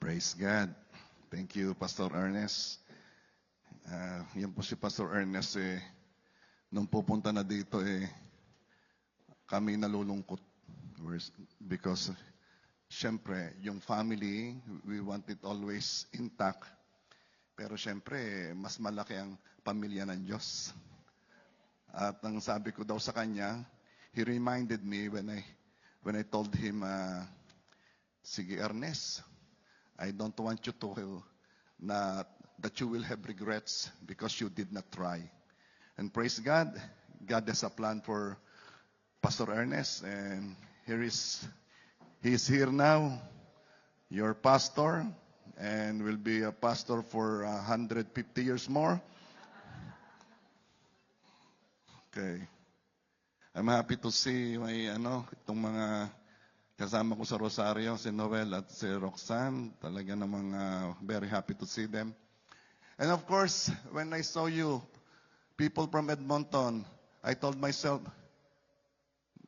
Praise God. Thank you, Pastor Ernest. Yan po si Pastor Ernest nung pupunta na dito kami nalulungkot. Because, syempre, yung family, we want it always intact. Pero syempre, mas malaki ang pamilya ng Diyos. At ang sabi ko daw sa kanya, he reminded me when I told him, sige Ernest, I don't want you to that you will have regrets because you did not try. And praise God, God has a plan for Pastor Ernest, and he is here now, your pastor, and will be a pastor for 150 years more. Okay. I'm happy to see itong mga kasama ko sa Rosario, si Noel at si Roxanne. Talaga namang very happy to see them. And of course, when I saw you, people from Edmonton, I told myself,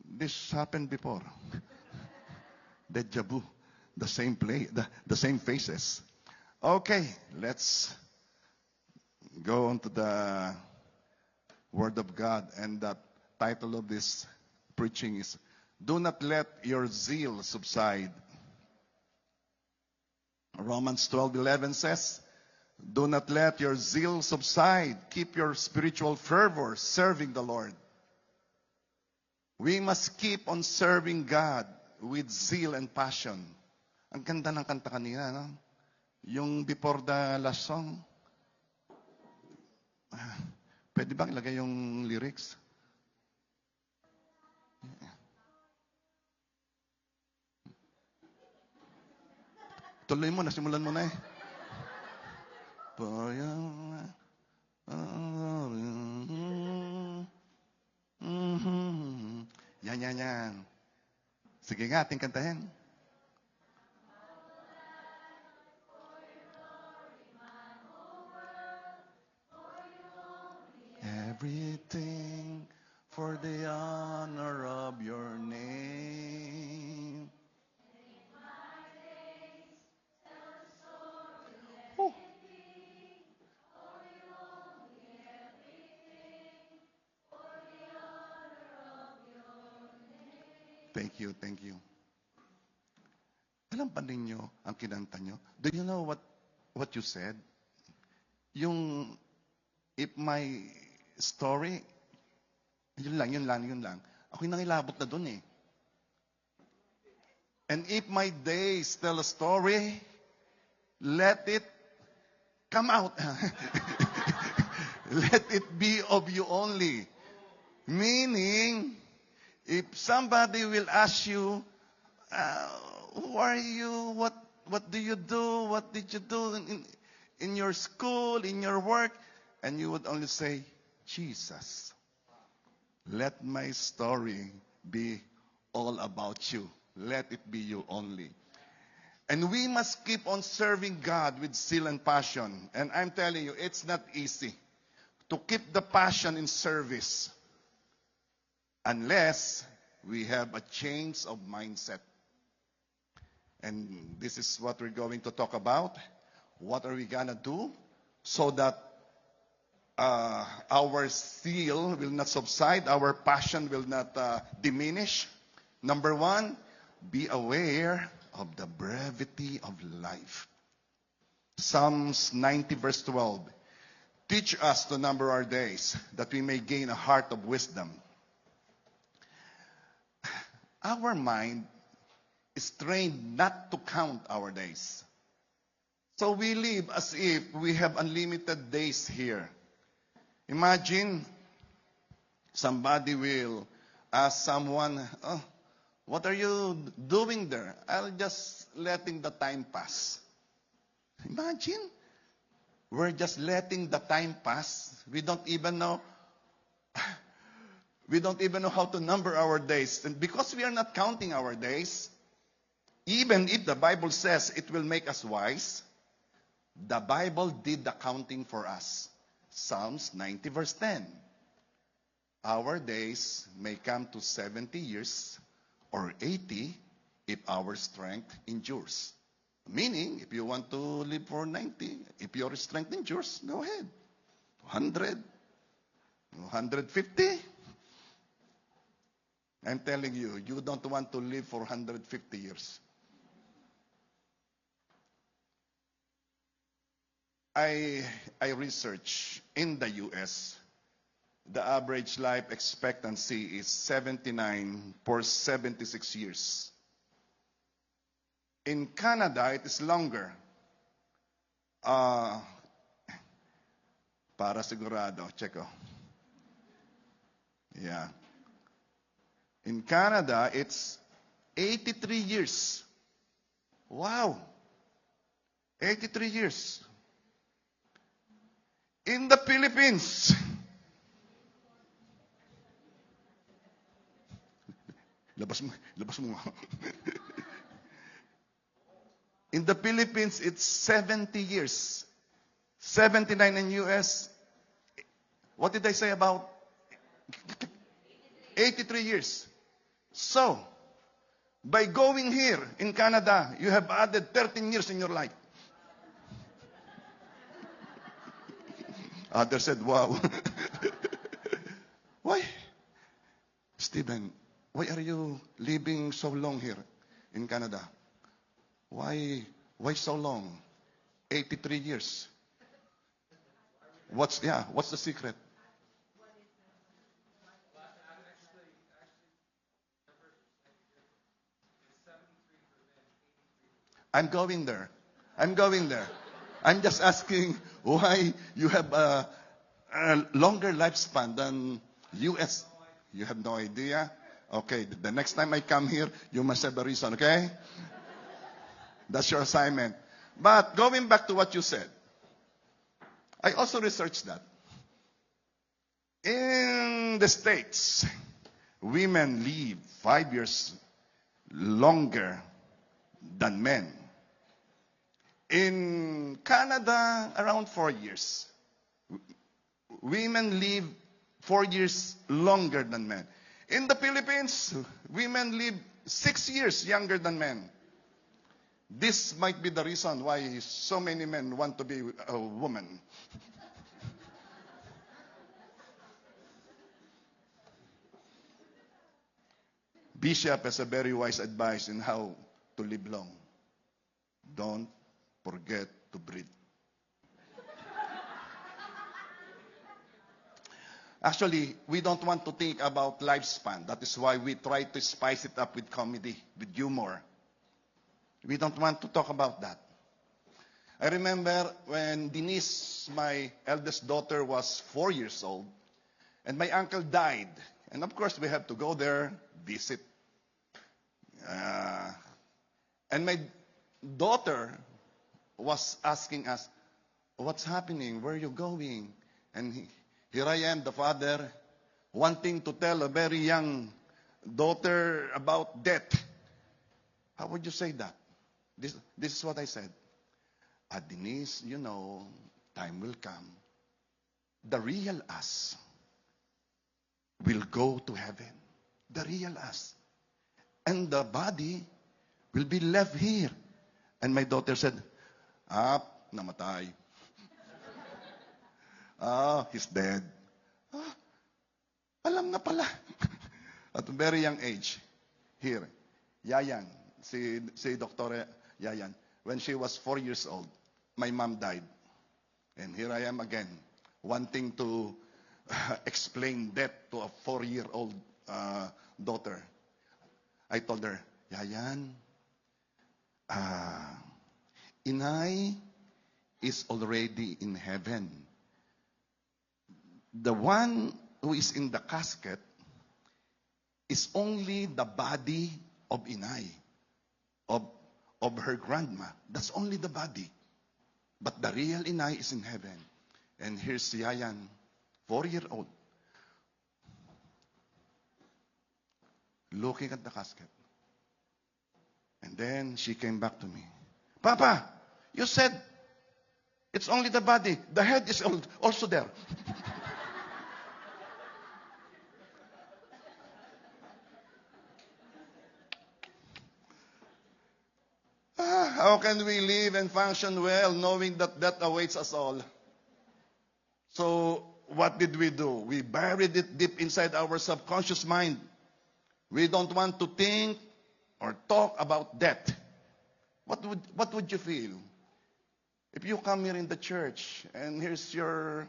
this happened before. Deja vu. The same play, the same faces. Okay, let's go on to the Word of God. And the title of this preaching is, Do Not Let Your Zeal Subside. Romans 12:11 says, Do not let your zeal subside. Keep your spiritual fervor serving the Lord. We must keep on serving God with zeal and passion. Ang ganda ng kanta kanina, no? Yung before the last song. Pwede bang ilagay yung lyrics? Tuloy mo, nasimulan mo na eh. Yan. Sige nga, ating kantahin. Everything for the honor of your name. Oh. Thank you. Alam pa ninyo ang kinanta nyo? Do you know what you said? Yung, if my story, yun lang. Ako'y nangilabot na dun eh. And if my days tell a story, let it come out. Let it be of you only. Meaning, if somebody will ask you, who are you? What do you do? What did you do in your school, in your work? And you would only say, Jesus. Let my story be all about you. Let it be you only. And we must keep on serving God with zeal and passion. And I'm telling you, it's not easy to keep the passion in service unless we have a change of mindset. And this is what we're going to talk about. What are we going to do so that our zeal will not subside, our passion will not diminish? Number one, be aware of the brevity of life. Psalms 90 verse 12. Teach us to number our days, that we may gain a heart of wisdom. Our mind is trained not to count our days. So we live as if we have unlimited days here. Imagine somebody will ask someone, what are you doing there? I'll just letting the time pass. Imagine, we're just letting the time pass. We don't even know how to number our days. And because we are not counting our days, even if the Bible says it will make us wise, the Bible did the counting for us. Psalms 90 verse 10. Our days may come to 70 years or 80 if our strength endures. Meaning, if you want to live for 90, if your strength endures, go ahead. 100, 150. I'm telling you, you don't want to live for 150 years. I research in the US, the average life expectancy is 79 for 76 years. In Canada, it is longer. Para sigurado, check ko. Yeah. In Canada, it's 83 years. Wow. 83 years. In the Philippines, labas mo. In the Philippines, it's 70 years. 79 in US. What did I say about 83 years? So, by going here in Canada, you have added 13 years in your life. Others said, wow. Why? Stephen, why are you living so long here in Canada? Why so long? 83 years. What's the secret? I'm going there. I'm just asking why you have a longer lifespan than US. You have no idea? Okay, the next time I come here, you must have a reason, okay? That's your assignment. But going back to what you said, I also researched that. In the States, women live 5 years longer than men. In Canada, around 4 years. Women live 4 years longer than men. In the Philippines, women live 6 years younger than men. This might be the reason why so many men want to be a woman. Bishop has a very wise advice in how to live long. Don't forget to breathe. Actually, we don't want to think about lifespan. That is why we try to spice it up with comedy, with humor. We don't want to talk about that. I remember when Denise, my eldest daughter, was 4 years old, and my uncle died. And of course, we have to go there, visit. And my daughter was asking us, what's happening? Where are you going? And here I am, the father, wanting to tell a very young daughter about death. How would you say that? This is what I said. Denise, you know, time will come. The real us will go to heaven. The real us. And the body will be left here. And my daughter said, namatay. He's dead. Alam na pala. At a very young age. Here, Yayan, si Dr. Yayan, when she was 4 years old, my mom died. And here I am again, wanting to explain death to a 4-year-old daughter. I told her, Yayan, Inay is already in heaven. The one who is in the casket is only the body of Inay, of her grandma. That's only the body. But the real Inay is in heaven. And here's Yayan, 4-year-old, looking at the casket. And then she came back to me. Papa, you said it's only the body. The head is also there. How can we live and function well knowing that death awaits us all? So, what did we do? We buried it deep inside our subconscious mind. We don't want to think or talk about death. What would you feel if you come here in the church and here's your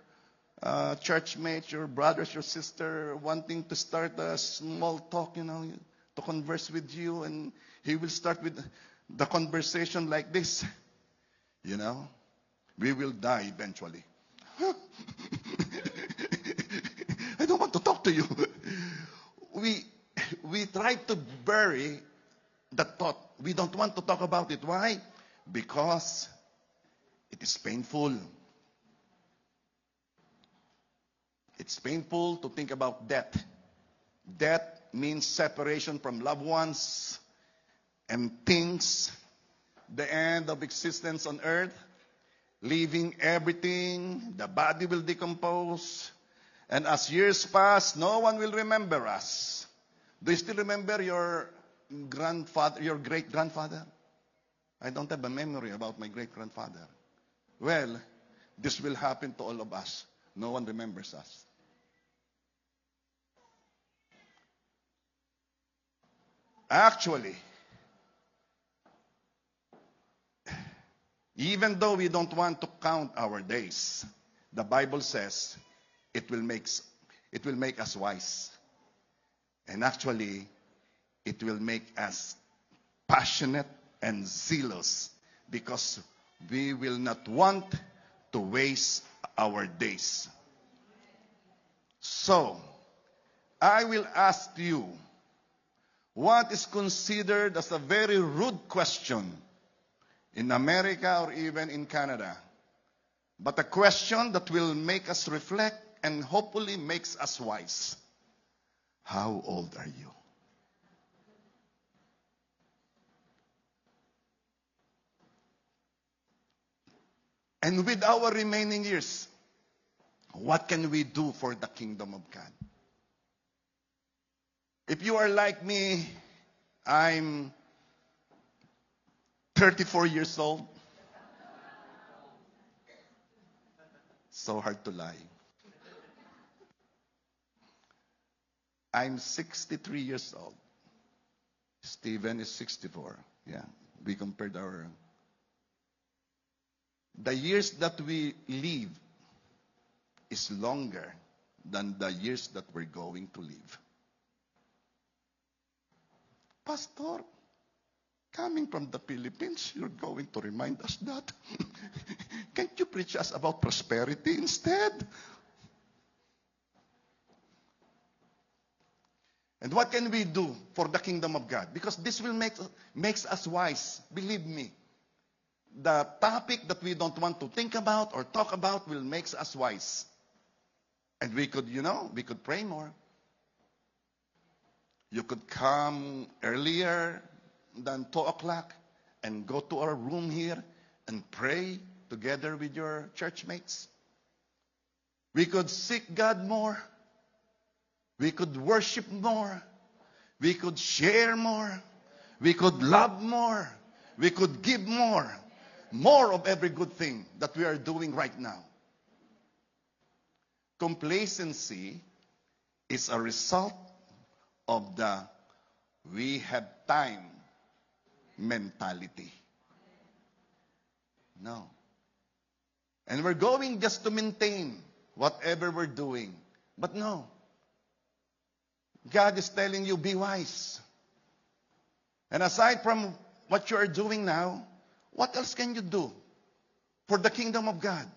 church mates, your brothers, your sister wanting to start a small talk, to converse with you, and he will start with the conversation like this. We will die eventually. I don't want to talk to you. We try to bury that thought. We don't want to talk about it. Why? Because it is painful. It's painful to think about death. Death means separation from loved ones and things, the end of existence on earth, leaving everything, the body will decompose, and as years pass, no one will remember us. Do you still remember your grandfather, your great-grandfather? I don't have a memory about my great-grandfather. Well, this will happen to all of us. No one remembers us. Actually, even though we don't want to count our days, the Bible says it will make us wise. And actually, it will make us passionate and zealous because we will not want to waste our days. So, I will ask you, what is considered as a very rude question in America or even in Canada, but a question that will make us reflect and hopefully makes us wise? How old are you? And with our remaining years, what can we do for the kingdom of God? If you are like me, I'm 34 years old. So hard to lie. I'm 63 years old. Stephen is 64. Yeah, we compared our... The years that we live is longer than the years that we're going to live. Pastor, coming from the Philippines, you're going to remind us that? Can't you preach us about prosperity instead? And what can we do for the kingdom of God? Because this will makes us wise. Believe me. The topic that we don't want to think about or talk about will make us wise. And we could, we could pray more. You could come earlier than 2 o'clock and go to our room here and pray together with your church mates. We could seek God more. We could worship more. We could share more. We could love more. We could give more. More of every good thing that we are doing right now. Complacency is a result of the we have time mentality. No. And we're going just to maintain whatever we're doing. But no. God is telling you, be wise. And aside from what you are doing now, what else can you do for the kingdom of God?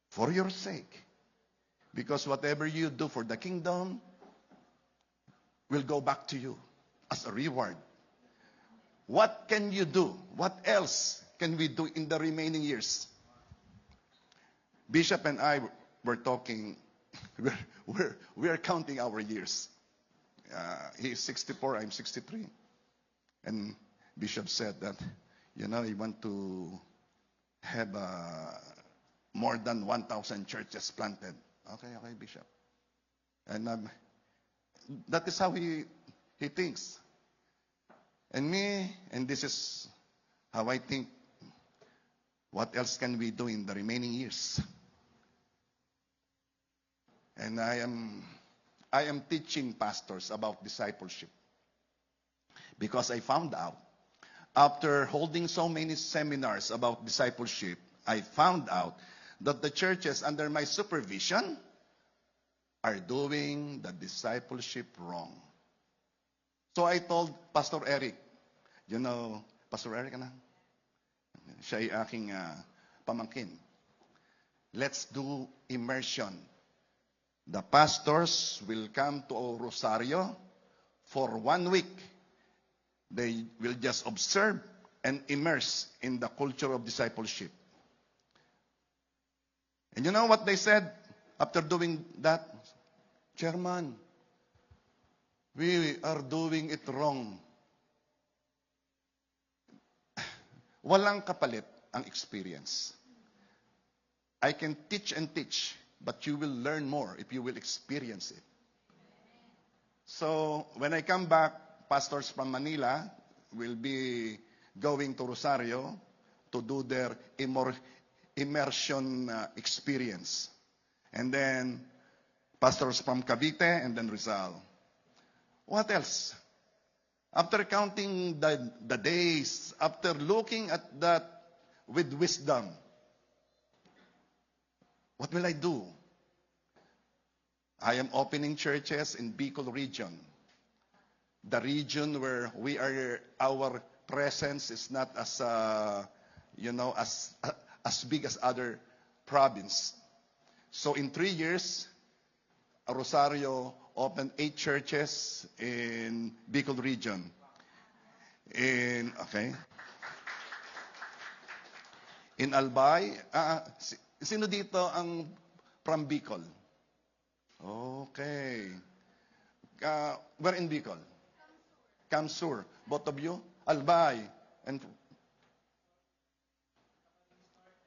For your sake. Because whatever you do for the kingdom will go back to you as a reward. What can you do? What else can we do in the remaining years? Bishop and I were talking, we're counting our years. He's 64, I'm 63. And Bishop said that, he want to have more than 1,000 churches planted. Okay, Bishop. And that is how he thinks. And me, and this is how I think, what else can we do in the remaining years? And I am teaching pastors about discipleship because I found out, after holding so many seminars about discipleship, I found out that the churches under my supervision are doing the discipleship wrong. So I told Pastor Eric, you know, Pastor Eric, siya ay aking pamangkin. Let's do immersion. The pastors will come to Rosario for 1 week. They will just observe and immerse in the culture of discipleship. And you know what they said after doing that? Chairman, we are doing it wrong. Walang kapalit ang experience. I can teach and teach, but you will learn more if you will experience it. So, when I come back, pastors from Manila will be going to Rosario to do their immersion experience. And then, pastors from Cavite and then Rizal. What else? After counting the days, after looking at that with wisdom, what will I do? I am opening churches in Bicol region. The region where our presence is not as, as big as other province. So in 3 years, Rosario opened 8 churches in Bicol region. In Albay, sino dito ang from Bicol? Okay. Where in Bicol? Camsur. Both of you? Albay. And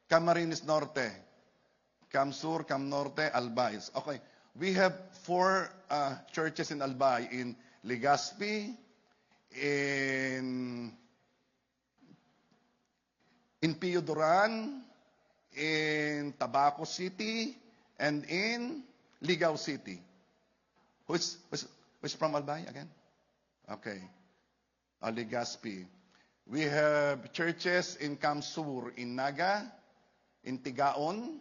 Camarines Norte. Camsur, Cam Norte, Albay. Okay. We have 4 churches in Albay. In Legazpi, in Pio Duran, in Tabaco City, and in Ligao City. Who's from Albay again? Okay. Legazpi. We have churches in Camsur, in Naga, in Tigaon,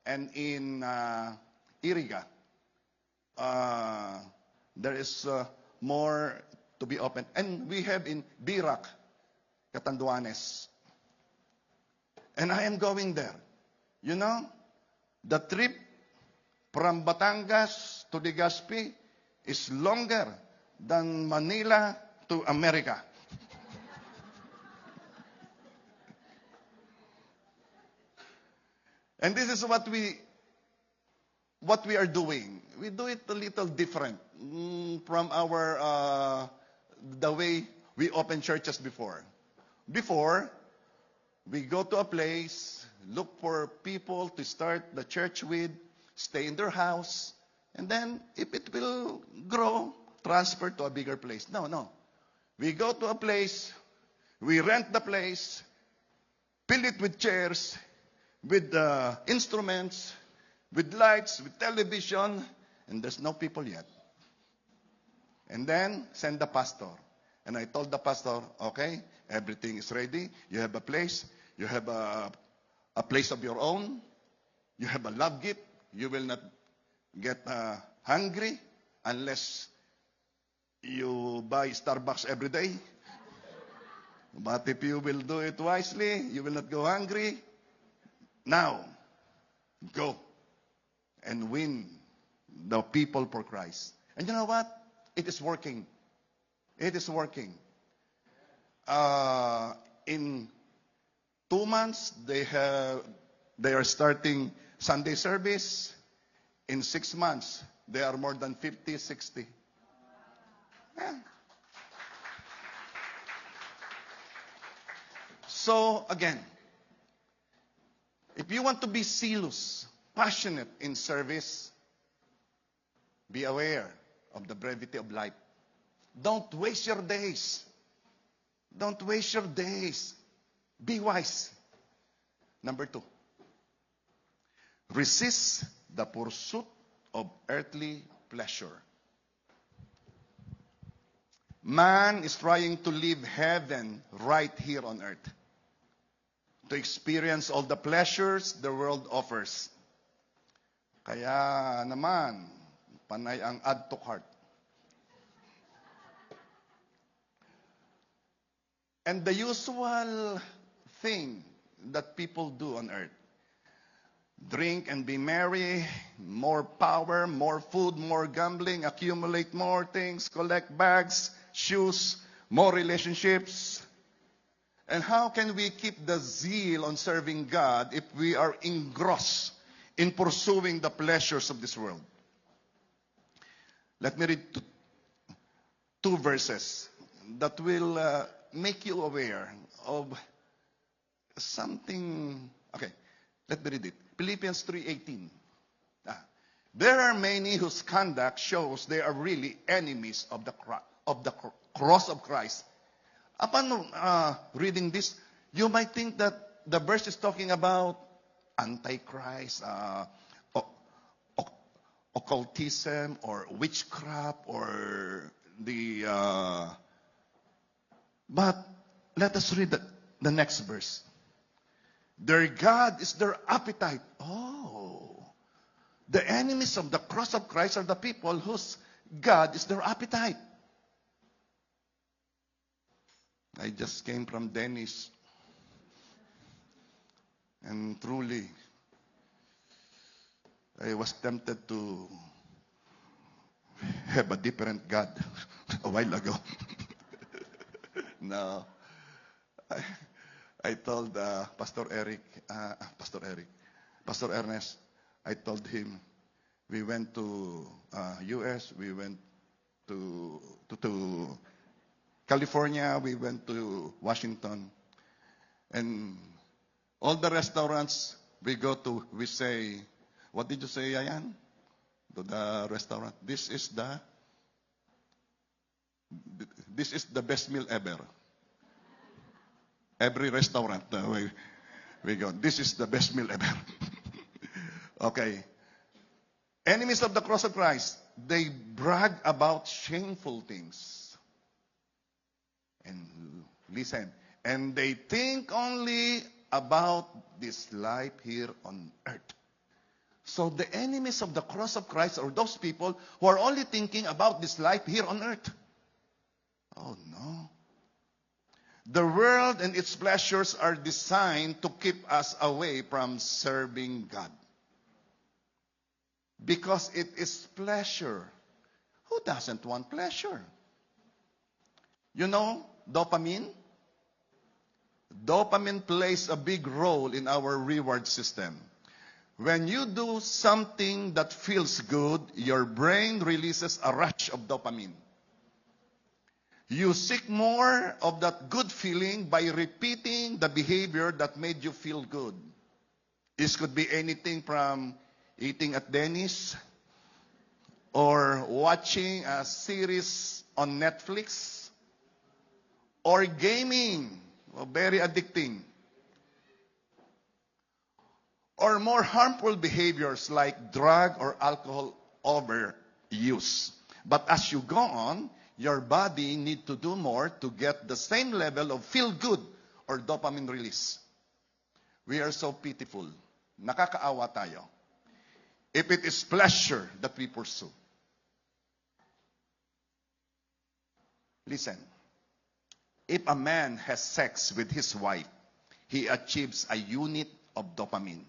and in Iriga. There is more to be open. And we have in Birac, Catanduanes. And I am going there. You know, the trip from Batangas to Legazpi is longer than Manila to America. And this is what we are doing. We do it a little different from the way we open churches before. Before, we go to a place, look for people to start the church with, stay in their house, and then if it will grow, transfer to a bigger place. No. We go to a place, we rent the place, fill it with chairs, with instruments, with lights, with television, and there's no people yet. And then, send the pastor. And I told the pastor, okay, everything is ready. You have a place. You have a place of your own. You have a love gift. You will not get hungry unless you buy Starbucks every day. But if you will do it wisely, you will not go hungry. Now, go and win the people for Christ. And you know what? It is working. It is working. In 2 months, they are starting Sunday service. In 6 months, they are more than 50, 60. Yeah. So, again, if you want to be zealous, passionate in service, be aware of the brevity of life. Don't waste your days. Don't waste your days. Be wise. Number 2, resist the pursuit of earthly pleasure. Man is trying to live heaven right here on earth, to experience all the pleasures the world offers. Kaya naman, panay ang add to cart. And the usual thing that people do on earth, drink and be merry, more power, more food, more gambling, accumulate more things, collect bags, shoes, more relationships. And how can we keep the zeal on serving God if we are engrossed in pursuing the pleasures of this world? Let me read two verses that will make you aware of something. Okay, let me read it. Philippians 3:18. There are many whose conduct shows they are really enemies of the cross of Christ. Upon reading this, you might think that the verse is talking about antichrist, occultism, or witchcraft, or the... But let us read the next verse. Their God is their appetite. Oh, the enemies of the cross of Christ are the people whose God is their appetite. I just came from Dennis, and truly, I was tempted to have a different God a while ago. No, I told Pastor Ernest, I told him, we went to U.S., we went to California, we went to Washington, and all the restaurants we go to, we say, what did you say, Ayan? To the restaurant, this is the best meal ever. Every restaurant we go, this is the best meal ever. Okay. Enemies of the cross of Christ, they brag about shameful things. And listen, and they think only about this life here on earth. So the enemies of the cross of Christ are those people who are only thinking about this life here on earth. Oh no. The world and its pleasures are designed to keep us away from serving God. Because it is pleasure. Who doesn't want pleasure? You know, dopamine? Dopamine plays a big role in our reward system. When you do something that feels good, your brain releases a rush of dopamine. You seek more of that good feeling by repeating the behavior that made you feel good. This could be anything from eating at Denny's, or watching a series on Netflix, or gaming, very addicting, or more harmful behaviors like drug or alcohol overuse. But as you go on, your body needs to do more to get the same level of feel good or dopamine release. We are so pitiful. Nakakaawa tayo. If it is pleasure that we pursue. Listen. If a man has sex with his wife, he achieves a unit of dopamine.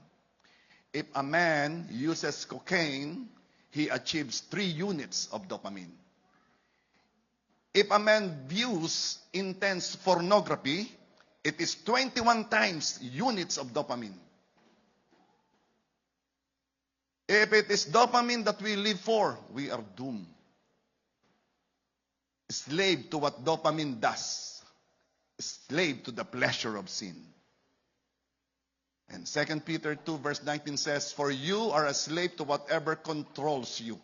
If a man uses cocaine, he achieves 3 units of dopamine. If a man views intense pornography, it is 21 times units of dopamine. If it is dopamine that we live for, we are doomed. Slave to what dopamine does. Slave to the pleasure of sin. And 2 Peter 2 verse 19 says, for you are a slave to whatever controls you.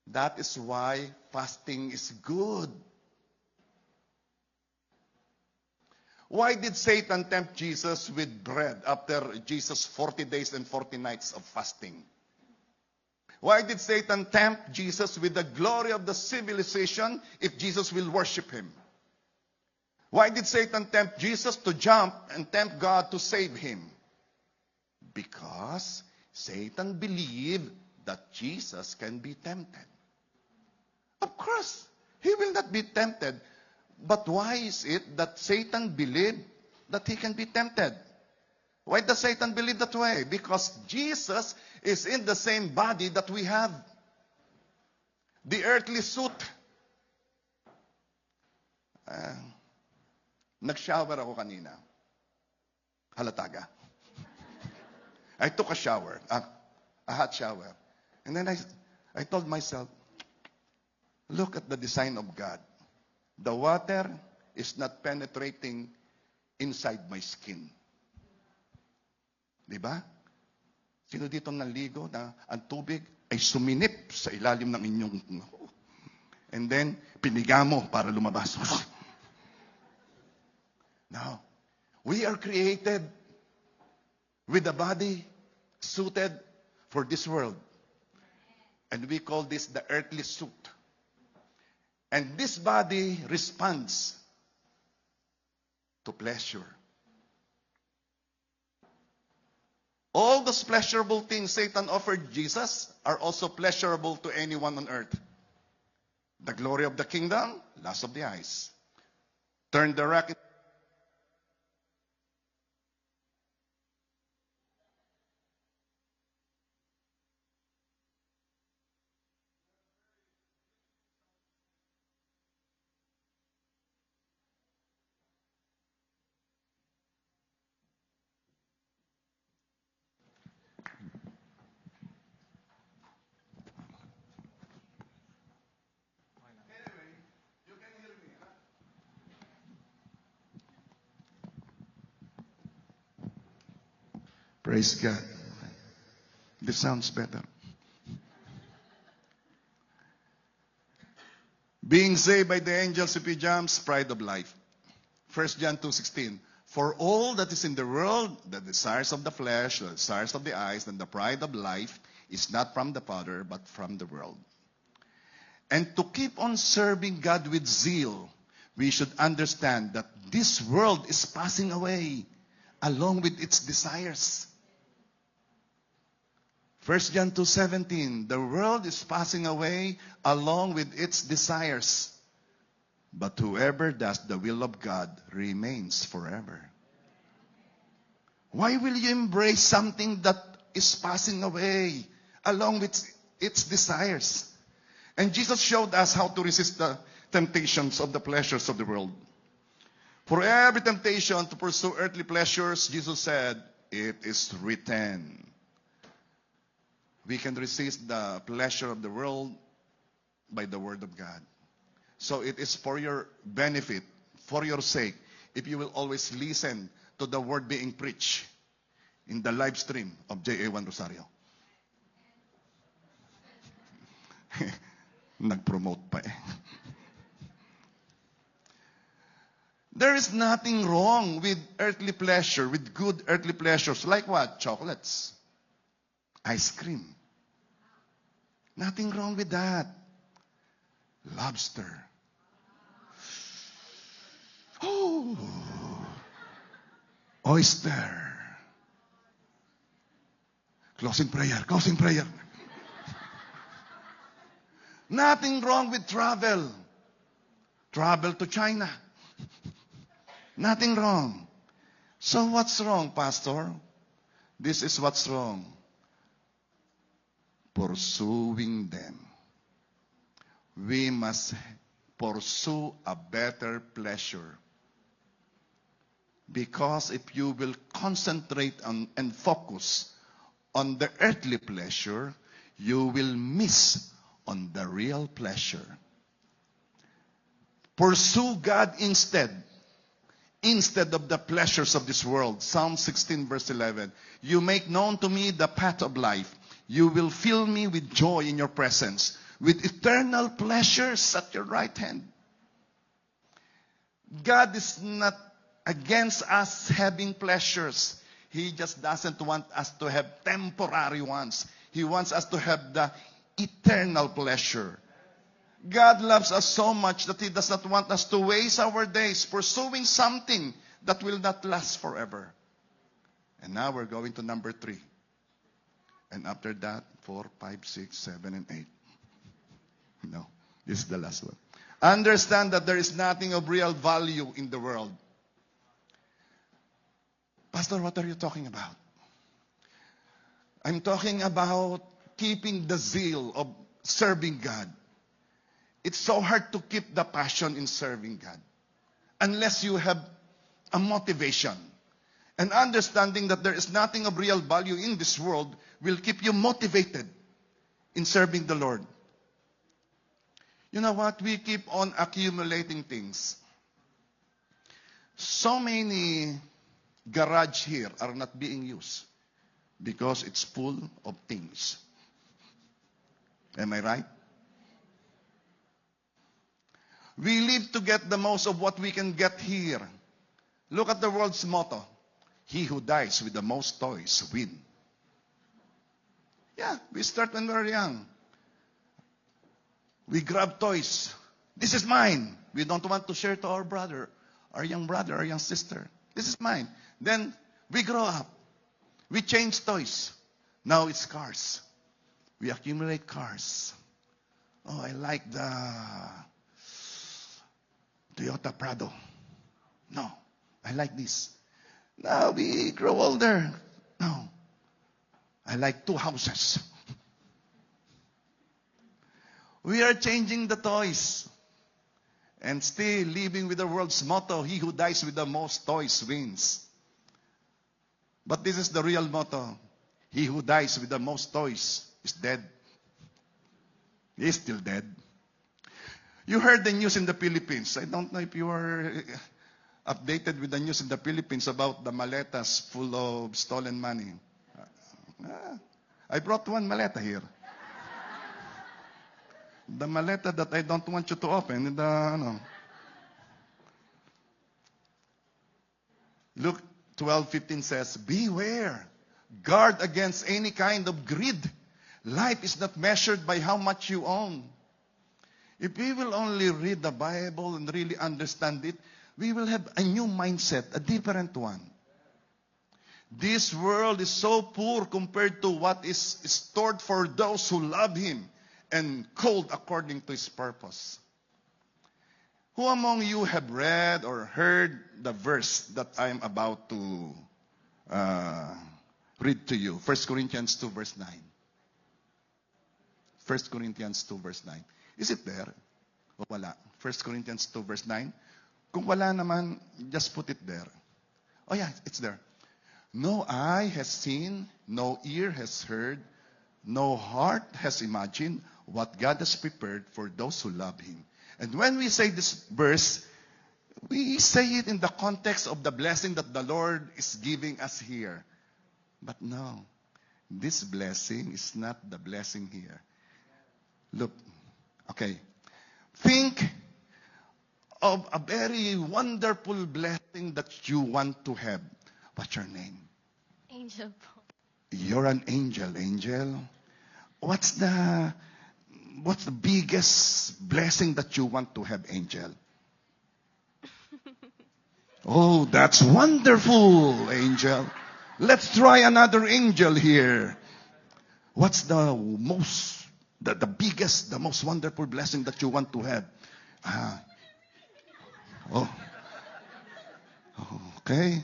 That is why fasting is good. Why did Satan tempt Jesus with bread after Jesus' 40 days and 40 nights of fasting? Why did Satan tempt Jesus with the glory of the civilization if Jesus will worship him? Why did Satan tempt Jesus to jump and tempt God to save him? Because Satan believed that Jesus can be tempted. Of course, he will not be tempted. But why is it that Satan believed that he can be tempted? Why does Satan believe that way? Because Jesus is in the same body that we have. The earthly suit. Nag-shower ako kanina. Halataga. I took a shower, a hot shower. And then I told myself, look at the design of God. The water is not penetrating inside my skin. Diba? Sino dito naligo na ang tubig ay suminip sa ilalim ng inyong... And then, piniga mo para lumabas. Now, we are created with a body suited for this world. And we call this the earthly suit. And this body responds to pleasure. All those pleasurable things Satan offered Jesus are also pleasurable to anyone on earth. The glory of the kingdom, lust of the eyes. Turn the racket. Praise God. This sounds better. Being saved by the angels if he jumps, pride of life. 1 John 2:16. For all that is in the world, the desires of the flesh, the desires of the eyes, and the pride of life is not from the Father, but from the world. And to keep on serving God with zeal, we should understand that this world is passing away along with its desires. 1 John 2:17, the world is passing away along with its desires. But whoever does the will of God remains forever. Why will you embrace something that is passing away along with its desires? And Jesus showed us how to resist the temptations of the pleasures of the world. For every temptation to pursue earthly pleasures, Jesus said, it is written. We can resist the pleasure of the world by the word of God. So it is for your benefit, for your sake, if you will always listen to the word being preached in the live stream of JA1 Rosario. Nag-promote pa eh. There is nothing wrong with earthly pleasure, with good earthly pleasures. Like what? Chocolates. Ice cream. Nothing wrong with that. Lobster. Oh. Oyster. Closing prayer. Closing prayer. Nothing wrong with travel. Travel to China. Nothing wrong. So what's wrong, Pastor? This is what's wrong. Pursuing them. We must pursue a better pleasure. Because if you will concentrate on and focus on the earthly pleasure, you will miss on the real pleasure. Pursue God instead of the pleasures of this world. Psalm 16 verse 11. You make known to me the path of life. You will fill me with joy in your presence, with eternal pleasures at your right hand. God is not against us having pleasures. He just doesn't want us to have temporary ones. He wants us to have the eternal pleasure. God loves us so much that He does not want us to waste our days pursuing something that will not last forever. And now we're going to number 3. And after that, 4, 5, 6, 7, and 8. No, this is the last one. Understand that there is nothing of real value in the world. Pastor, what are you talking about? I'm talking about keeping the zeal of serving God. It's so hard to keep the passion in serving God unless you have a motivation. And understanding that there is nothing of real value in this world will keep you motivated in serving the Lord. You know what? We keep on accumulating things. So many garage here are not being used because it's full of things. Am I right? We live to get the most of what we can get here. Look at the world's motto. He who dies with the most toys win. Yeah, we start when we're young. We grab toys. This is mine. We don't want to share to our brother, our young sister. This is mine. Then we grow up. We change toys. Now it's cars. We accumulate cars. Oh, I like the Toyota Prado. No, I like this. Now we grow older. No, I like 2 houses. We are changing the toys and still living with the world's motto, he who dies with the most toys wins. But this is the real motto. He who dies with the most toys is dead. He is still dead. You heard the news in the Philippines. I don't know if you are updated with the news in the Philippines about the maletas full of stolen money. I brought one maleta here. The maleta that I don't want you to open. Luke 12:15 says, beware, guard against any kind of greed. Life is not measured by how much you own. If we will only read the Bible and really understand it, we will have a new mindset, a different one. This world is so poor compared to what is stored for those who love Him and called according to His purpose. Who among you have read or heard the verse that I am about to read to you? 1 Corinthians 2 verse 9. 1 Corinthians 2 verse 9. Is it there? O wala? 1 Corinthians 2 verse 9. Kung wala naman, just put it there. Oh yeah, it's there. No eye has seen, no ear has heard, no heart has imagined what God has prepared for those who love Him. And when we say this verse, we say it in the context of the blessing that the Lord is giving us here. But no, this blessing is not the blessing here. Look, okay. Think of a very wonderful blessing that you want to have. What's your name? Angel po. You're an angel, Angel. What's the biggest blessing that you want to have, Angel? Oh, that's wonderful, Angel. Let's try another angel here. What's the biggest, the most wonderful blessing that you want to have? Okay.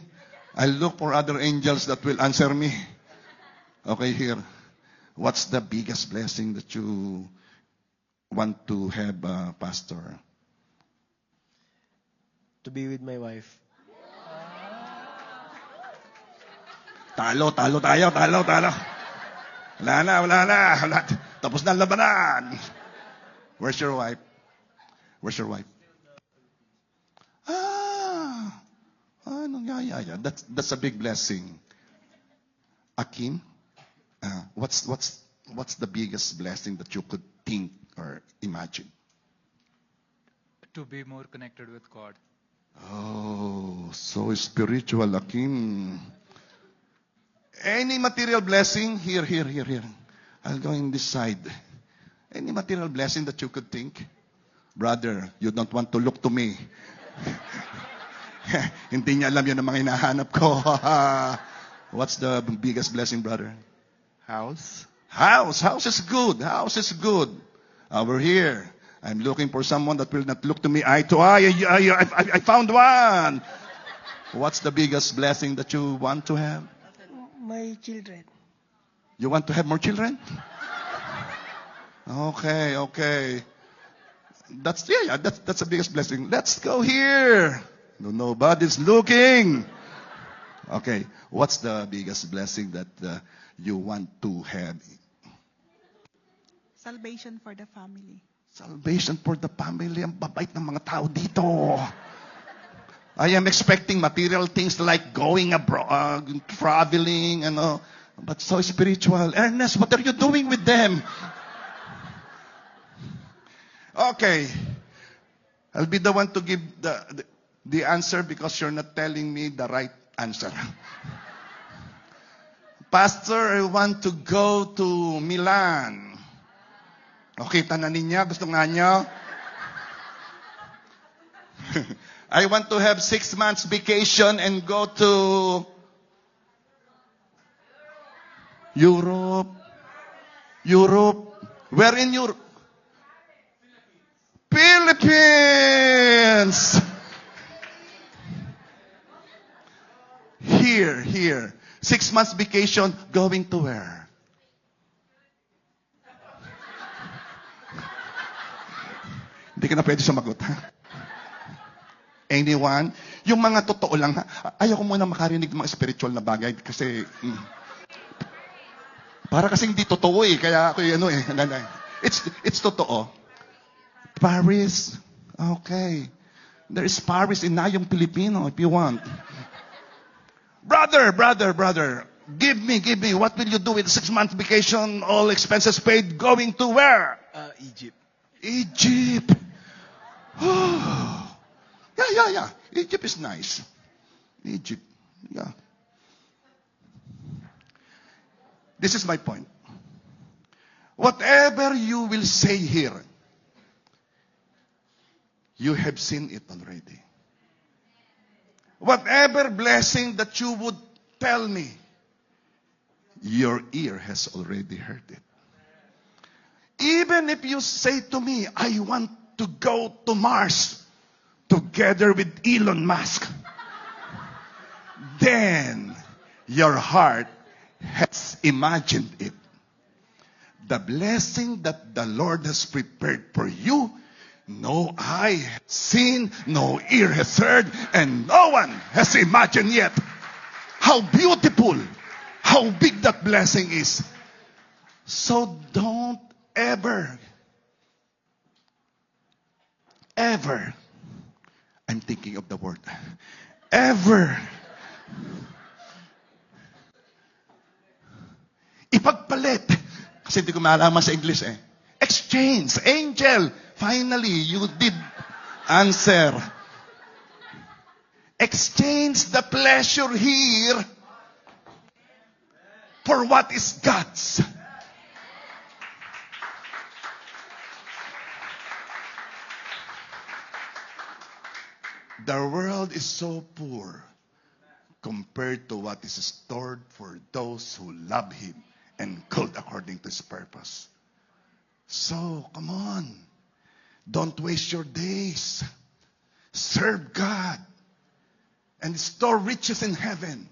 I'll look for other angels that will answer me. Okay, here. What's the biggest blessing that you want to have, Pastor? To be with my wife. Talo tayo. Wala na. Tapos na ang labanan. Where's your wife? Yeah. That's a big blessing. Akim, what's the biggest blessing that you could think or imagine? To be more connected with God. Oh, so spiritual, Akim. Any material blessing? Here. I'll go in this side. Any material blessing that you could think? Brother, you don't want to look to me. Hindi niya alam yun ang mga hinahanap ko. What's the biggest blessing, brother? House. House is good. House is good. Over here. I'm looking for someone that will not look to me eye to eye. I found one. What's the biggest blessing that you want to have? My children. You want to have more children? Okay. That's the biggest blessing. Let's go here. No, nobody's looking. Okay. What's the biggest blessing that you want to have? Salvation for the family. Salvation for the family. Ang babait ng mga tao dito. I am expecting material things like going abroad, traveling, but so spiritual. Ernest, what are you doing with them? Okay. I'll be the one to give the answer because you're not telling me the right answer. Pastor, I want to go to Milan. Okay, tananin niya. Gusto nga niya? I want to have 6 months vacation and go to Europe. Where in Europe? Philippines. Here. 6 months vacation, going to where? Hindi ka na pwede sumagot, ha? Anyone? Yung mga totoo lang, ha? Ayaw ko muna makarinig ng mga spiritual na bagay kasi, para kasing hindi totoo eh. Kaya ako It's totoo. Paris. Okay. There is Paris in Nayong Filipino if you want. Brother. Give me. What will you do with 6 months vacation, all expenses paid, going to where? Egypt. Oh. Yeah. Egypt is nice. Egypt. Yeah. This is my point. Whatever you will say here, you have seen it already. Whatever blessing that you would tell me, your ear has already heard it. Even if you say to me, I want to go to Mars together with Elon Musk, then your heart has imagined it. The blessing that the Lord has prepared for you, no eye has seen, no ear has heard, and no one has imagined yet. How beautiful, how big that blessing is. So don't ever, I'm thinking of the word, ever, ipagpalit. Kasi hindi ko maalaman sa English eh. Exchange, angel. Finally, you did answer. Exchange the pleasure here for what is God's. The world is so poor compared to what is stored for those who love Him and called according to His purpose. So, come on. Don't waste your days. Serve God and store riches in heaven.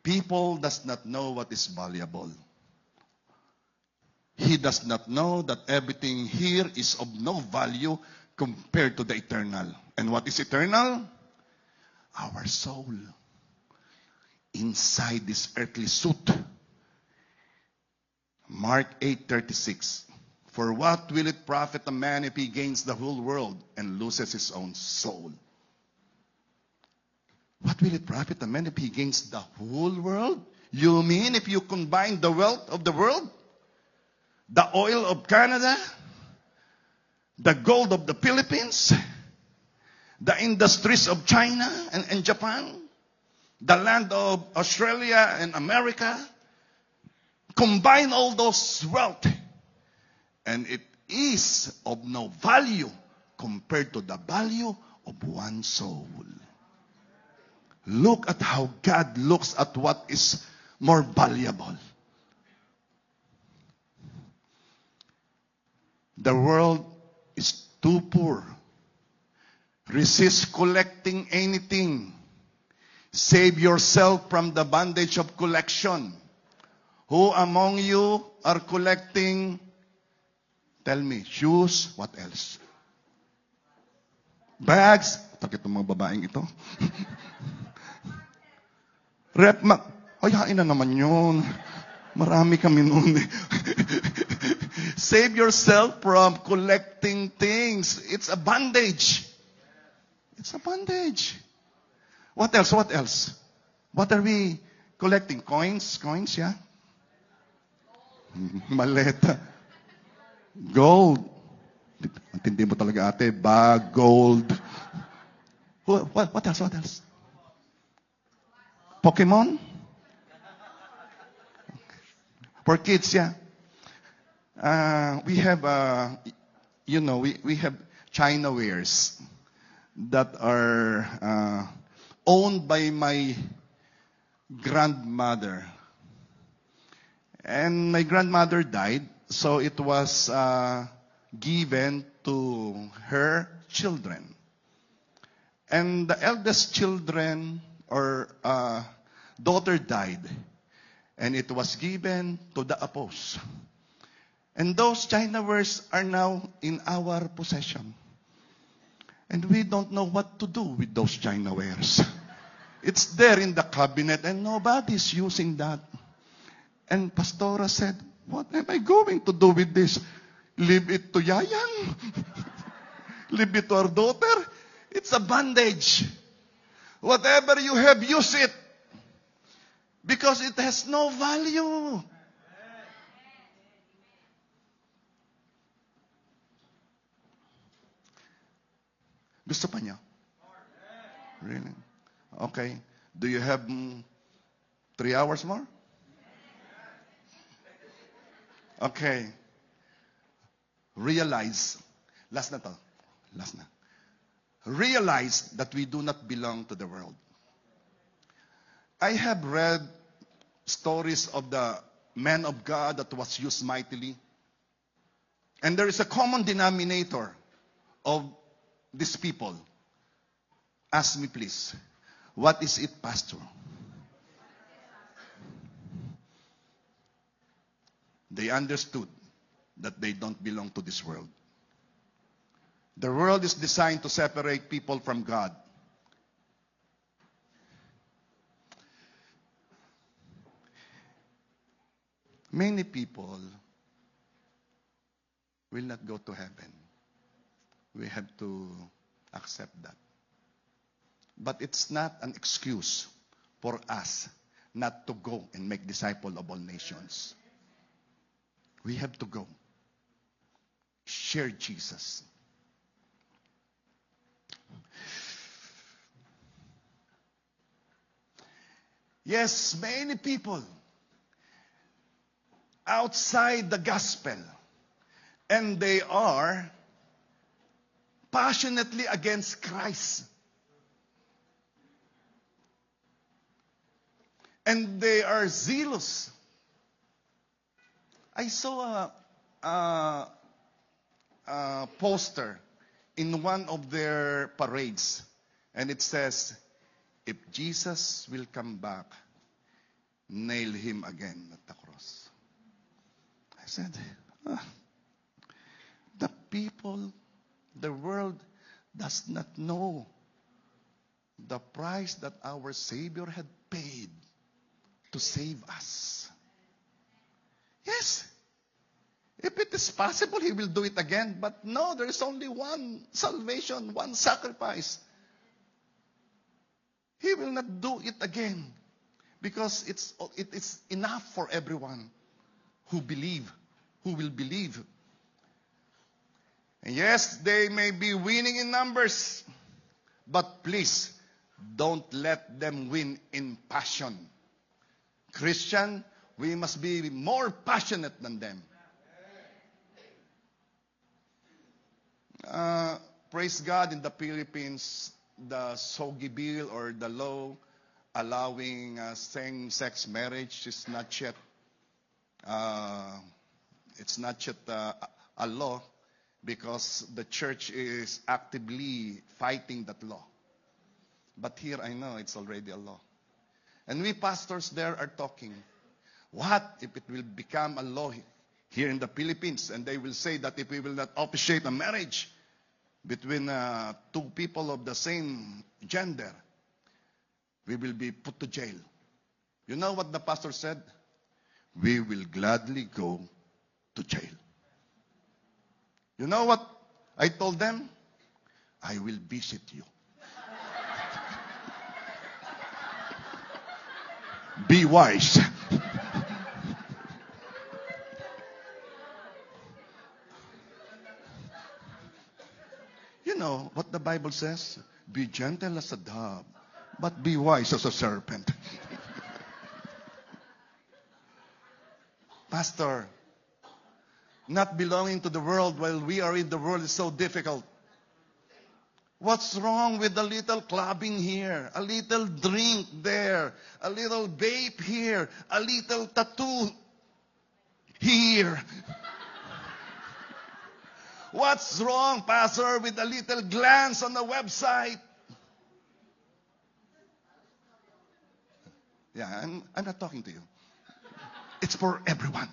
People does not know what is valuable. He does not know that everything here is of no value compared to the eternal. And what is eternal? Our soul. Inside this earthly suit. Mark 8:36. For what will it profit a man if he gains the whole world and loses his own soul? What will it profit a man if he gains the whole world? You mean if you combine the wealth of the world, the oil of Canada, the gold of the Philippines, the industries of China and Japan, the land of Australia and America. Combine all those wealth, and it is of no value compared to the value of one soul. Look at how God looks at what is more valuable. The world is too poor. Resist collecting anything. Save yourself from the bondage of collection. Who among you are collecting? Tell me, shoes, what else? Bags. Takit ng mga babaeng ito. Hayain na naman yun. Marami kami noon. Save yourself from collecting things. It's a bondage. It's a bondage. What else? What else? What are we collecting? Coins? Coins, yeah? Maleta. Gold. Antindi mo talaga ate. Bag, gold. What else? What else? Pokemon? For kids, yeah. We have, we have China wares that are owned by my grandmother. And my grandmother died, so it was given to her children. And the eldest children or daughter died, and it was given to the apostles. And those China wares are now in our possession. And we don't know what to do with those China wares. It's there in the cabinet, and nobody's using that. And Pastora said, what am I going to do with this? Leave it to Yayang? Leave it to our daughter? It's a bondage. Whatever you have, use it. Because it has no value. Gusto pa niya? Really? Okay. Do you have 3 hours more? Okay. Realize. Last na to. Last na. Realize that we do not belong to the world. I have read stories of the men of God that was used mightily. And there is a common denominator of these people. Ask me please. What is it, Pastor? They understood that they don't belong to this world. The world is designed to separate people from God. Many people will not go to heaven. We have to accept that. But it's not an excuse for us not to go and make disciples of all nations. We have to go. Share Jesus. Yes, many people outside the gospel, and they are passionately against Christ. And they are zealous. I saw a poster in one of their parades, and it says, if Jesus will come back, nail him again at the cross. I said, the people, the world does not know the price that our Savior had paid to save us. Yes. If it is possible, He will do it again. But no, there is only one salvation, one sacrifice. He will not do it again. Because it is enough for everyone who believe, who will believe. And yes, they may be winning in numbers. But please, don't let them win in passion. Christian, we must be more passionate than them. Praise God, in the Philippines, the SOGI bill or the law allowing same-sex marriage is not yet a law, because the church is actively fighting that law. But here I know it's already a law. And we pastors there are talking, what if it will become a law here in the Philippines, and they will say that if we will not officiate a marriage between two people of the same gender, we will be put to jail. You know what the pastor said? We will gladly go to jail. You know what I told them? I will visit you. Be wise. You know what the Bible says? Be gentle as a dove, but be wise as a serpent. Pastor, not belonging to the world while we are in the world is so difficult. What's wrong with a little clubbing here, a little drink there, a little vape here, a little tattoo here? What's wrong, Pastor, with a little glance on the website? Yeah, I'm not talking to you. It's for everyone.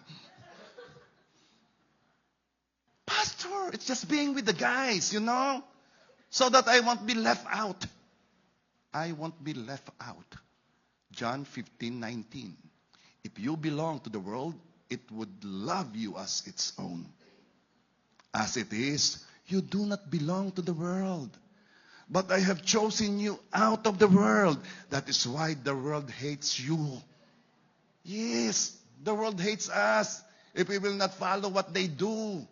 Pastor, it's just being with the guys, you know, so that I won't be left out. I won't be left out. John 15:19. If you belong to the world, it would love you as its own. As it is, you do not belong to the world. But I have chosen you out of the world. That is why the world hates you. Yes, the world hates us if we will not follow what they do.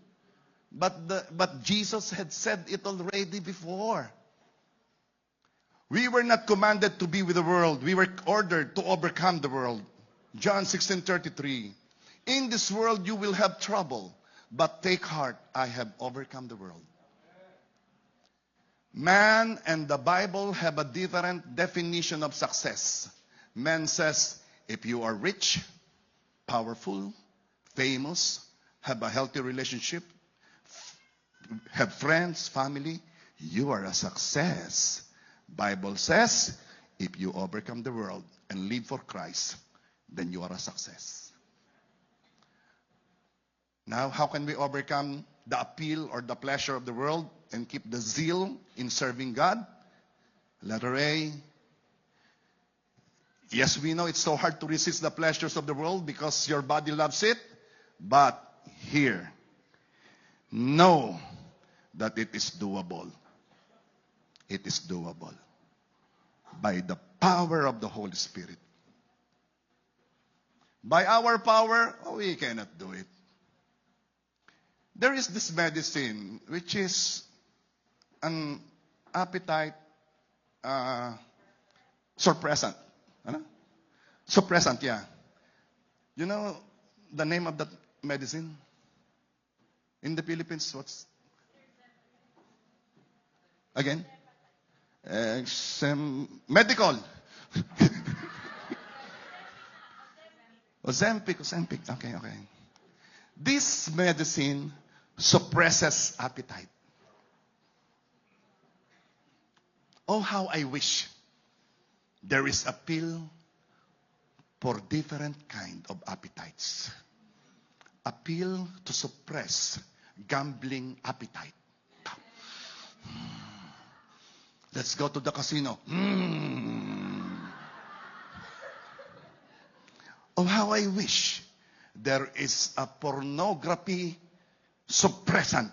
But Jesus had said it already before. We were not commanded to be with the world. We were ordered to overcome the world. John 16:33. In this world you will have trouble, but take heart, I have overcome the world. Man and the Bible have a different definition of success. Man says, if you are rich, powerful, famous, have a healthy relationship, have friends, family, you are a success. Bible says, if you overcome the world and live for Christ, then you are a success. Now, how can we overcome the appeal or the pleasure of the world and keep the zeal in serving God? Letter A. Yes, we know it's so hard to resist the pleasures of the world because your body loves it. But here, know that it is doable. It is doable. By the power of the Holy Spirit. By our power, we cannot do it. There is this medicine which is an appetite suppressant. Ano? Suppressant, yeah. You know the name of that medicine? In the Philippines, what's? Again? Medical. Ozempic. Okay. This medicine suppresses appetite. Oh, how I wish there is a pill for different kind of appetites. A pill to suppress gambling appetite. Let's go to the casino. Oh, how I wish there is a pornography suppressant.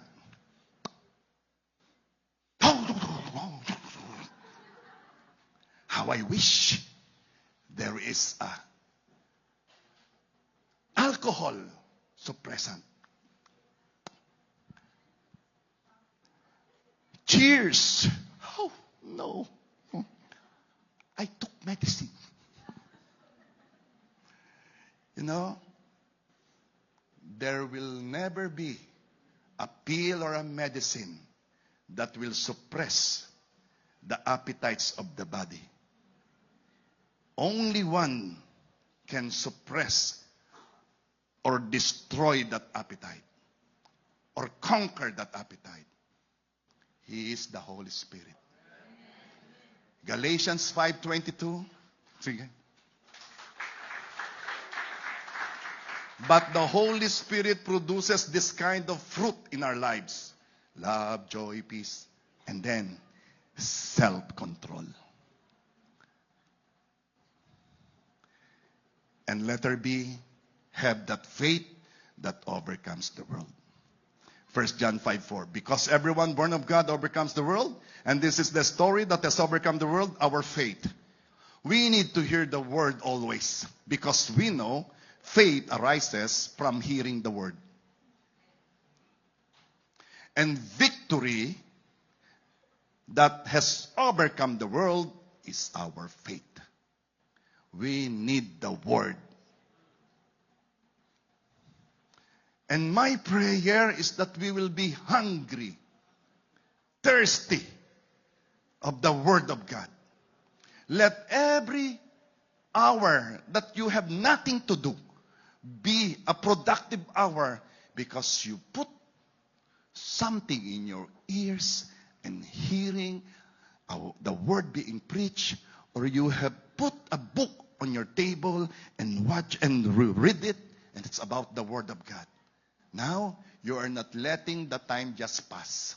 How I wish there is a alcohol suppressant. Cheers. Oh. No. I took medicine. You know, there will never be a pill or a medicine that will suppress the appetites of the body. Only one can suppress or destroy that appetite or conquer that appetite. He is the Holy Spirit. Galatians 5:22. Sige. But the Holy Spirit produces this kind of fruit in our lives. Love, joy, peace, and then self-control. And letter B, have that faith that overcomes the world. 1 John 5:4. Because everyone born of God overcomes the world, and this is the story that has overcome the world, our faith. We need to hear the word always, because we know faith arises from hearing the word. And victory that has overcome the world is our faith. We need the word. And my prayer is that we will be hungry, thirsty of the word of God. Let every hour that you have nothing to do be a productive hour, because you put something in your ears and hearing the word being preached, or you have put a book on your table and watch and read it, and it's about the word of God. Now, you are not letting the time just pass.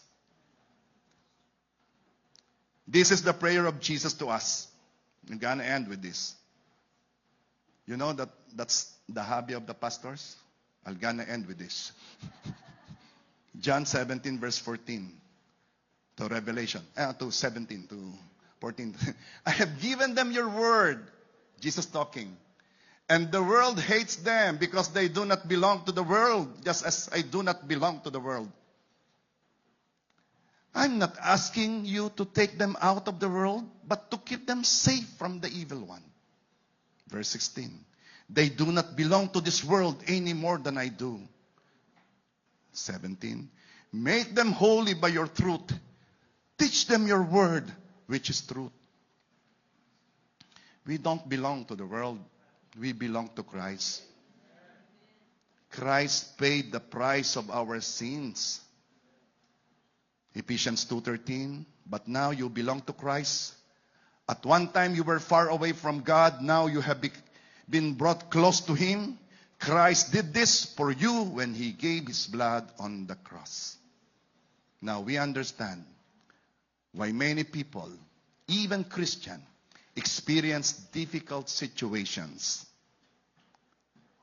This is the prayer of Jesus to us. I'm going to end with this. You know that's the hobby of the pastors? I'm going to end with this. John 17 verse 14 to Revelation, to 17 to 14. I have given them your word, Jesus talking. And the world hates them because they do not belong to the world, just as I do not belong to the world. I'm not asking you to take them out of the world, but to keep them safe from the evil one. Verse 16. They do not belong to this world any more than I do. 17. Make them holy by your truth. Teach them your word, which is truth. We don't belong to the world. We belong to Christ. Christ paid the price of our sins. Ephesians 2:13. But now you belong to Christ. At one time you were far away from God. Now you have been brought close to Him. Christ did this for you when He gave His blood on the cross. Now we understand why many people, even Christians, experience difficult situations.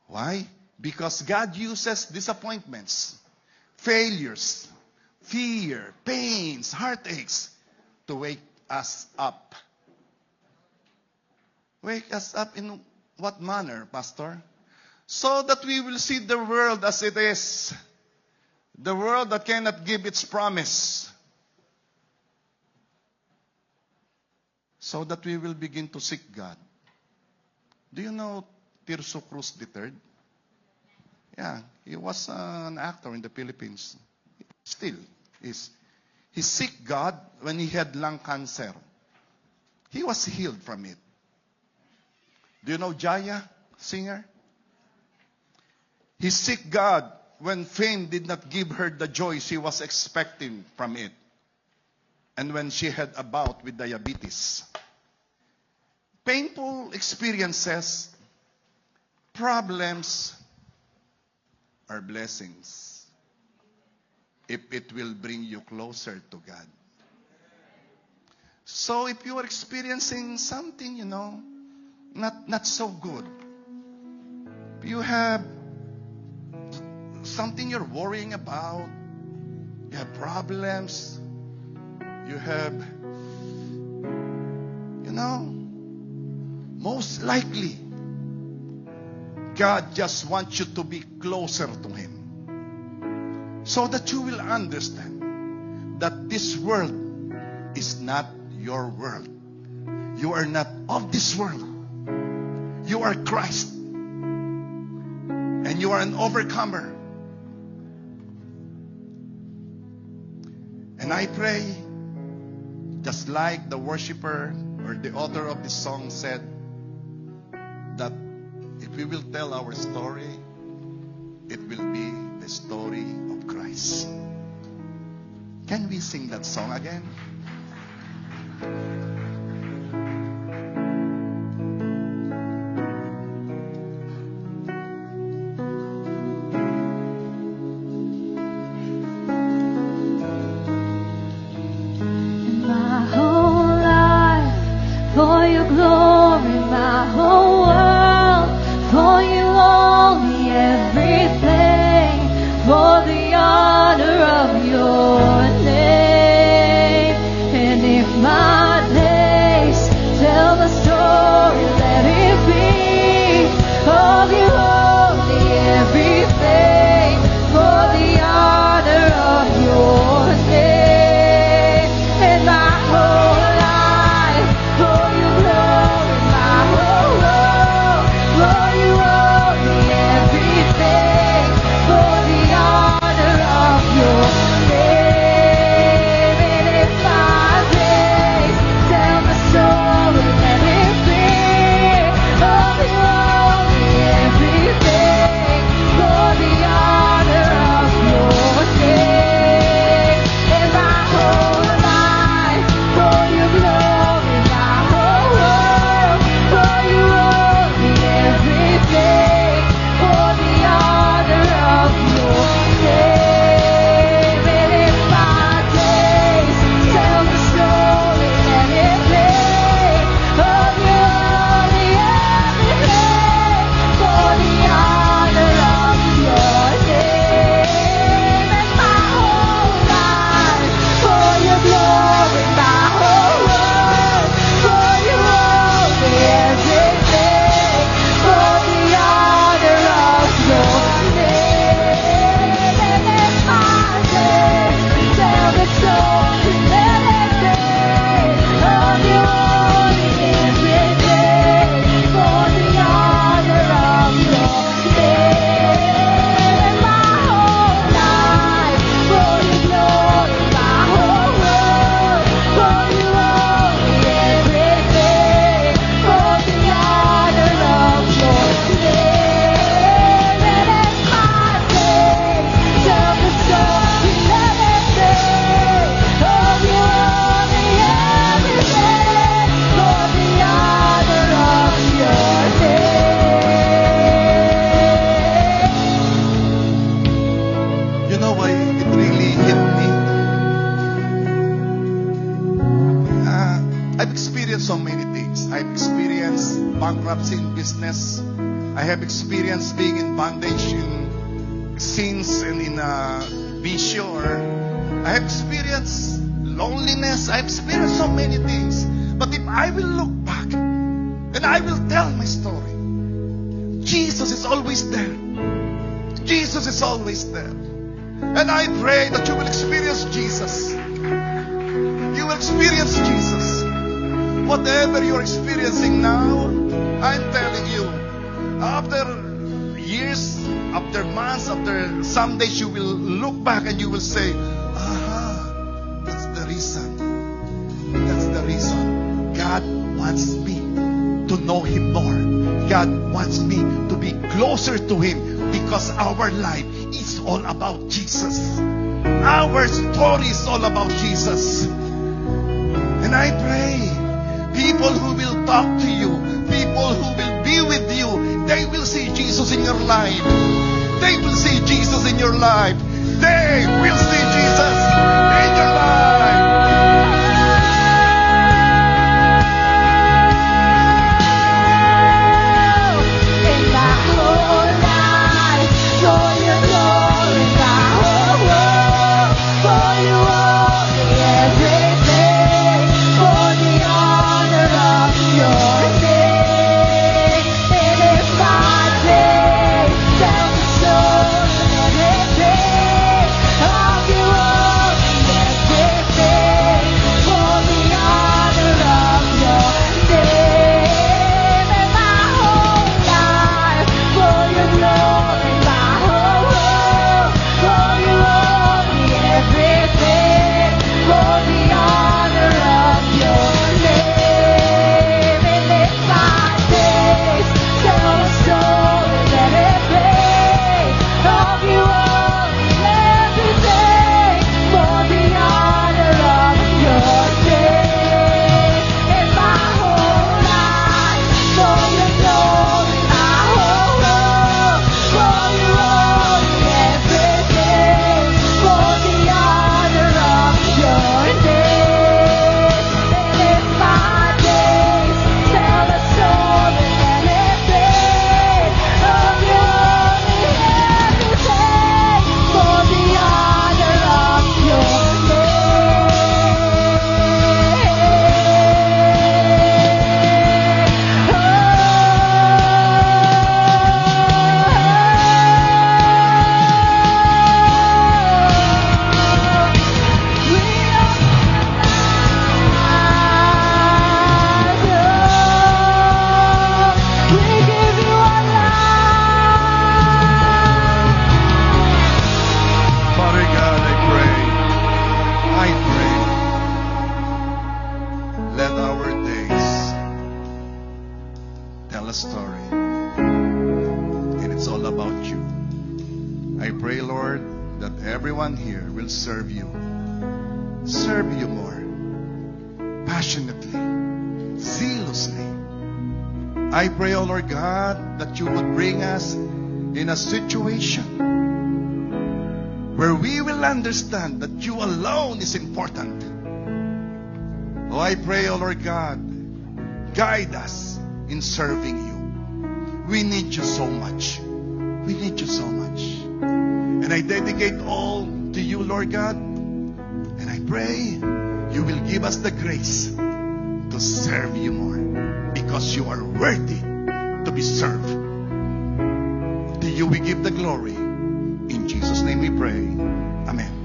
Why? Because God uses disappointments, failures, fear, pains, heartaches to wake us up. Wake us up in what manner, Pastor? So that we will see the world as it is. The world that cannot give its promise. So that we will begin to seek God. Do you know Tirso Cruz III? Yeah, he was an actor in the Philippines. Still is. He seek God when he had lung cancer. He was healed from it. Do you know Jaya, singer? He seek God when fame did not give her the joy she was expecting from it. And when she had a bout with diabetes. Painful experiences, problems are blessings if it will bring you closer to God. So if you are experiencing something, not so good, if you have something you're worrying about, you have problems, you have, most likely, God just wants you to be closer to Him. So that you will understand that this world is not your world. You are not of this world. You are Christ. And you are an overcomer. And I pray, just like the worshiper or the author of this song said, that if we will tell our story, it will be the story of Christ. Can we sing that song again? My whole life for your glory, my whole world for you only, everything for the honor of your name. And if my days tell the story, let it be of you only, everything for the honor of your name. And my whole life for your glory, my whole world for you only, everything for the honor of your name. And if my days tell the story, let it be of you only, everything for the honor of your name. And my whole life for your glory, my whole world for you only, everything for the honor of your name. And if my days tell the story, let it be of you only, everything for the honor of your name. And my whole life for your glory, my whole world for you only, everything for the honor of your name. And if my days tell the story, let it be of you only, everything for the honor of your name. And my whole life for your glory, my whole world for you only, everything for the honor of your name. And if my days tell the story, let it be of you only, everything for the honor of your name. You know why it really hit me? I've experienced so many things. I've experienced bankruptcy in business. I have experienced being in bondage in sins and in bishour. I have experienced loneliness. I have experienced so many things. But if I will look back and I will tell my story, Jesus is always there. Jesus is always there. And I pray that you will experience Jesus. You will experience Jesus. Whatever you're experiencing now, I'm telling you, after years, after months, after some days, you will look back and you will say, aha, that's the reason. That's the reason. God wants me to know Him more. God wants me to be closer to Him because our life is all about Jesus. Our story is all about Jesus. And I pray, people who will talk to you, people who will be with you, they will see Jesus in your life. They will see Jesus in your life. They will see Jesus in your life. In my whole life for your glory, my whole world for you only, everything for the honor of your name. And if my days tell the story, let it be of you tell a story. And it's all about you. I pray, Lord, that everyone here will serve you. Serve you more. Passionately. Zealously. I pray, O Lord God, that you would bring us in a situation where we will understand that you alone is important. Oh, I pray, O Lord God, guide us in serving you. We need you so much. We need you so much. And I dedicate all to you, Lord God. And I pray you will give us the grace to serve you more, because you are worthy to be served. To you we give the glory. In Jesus' name we pray. Amen.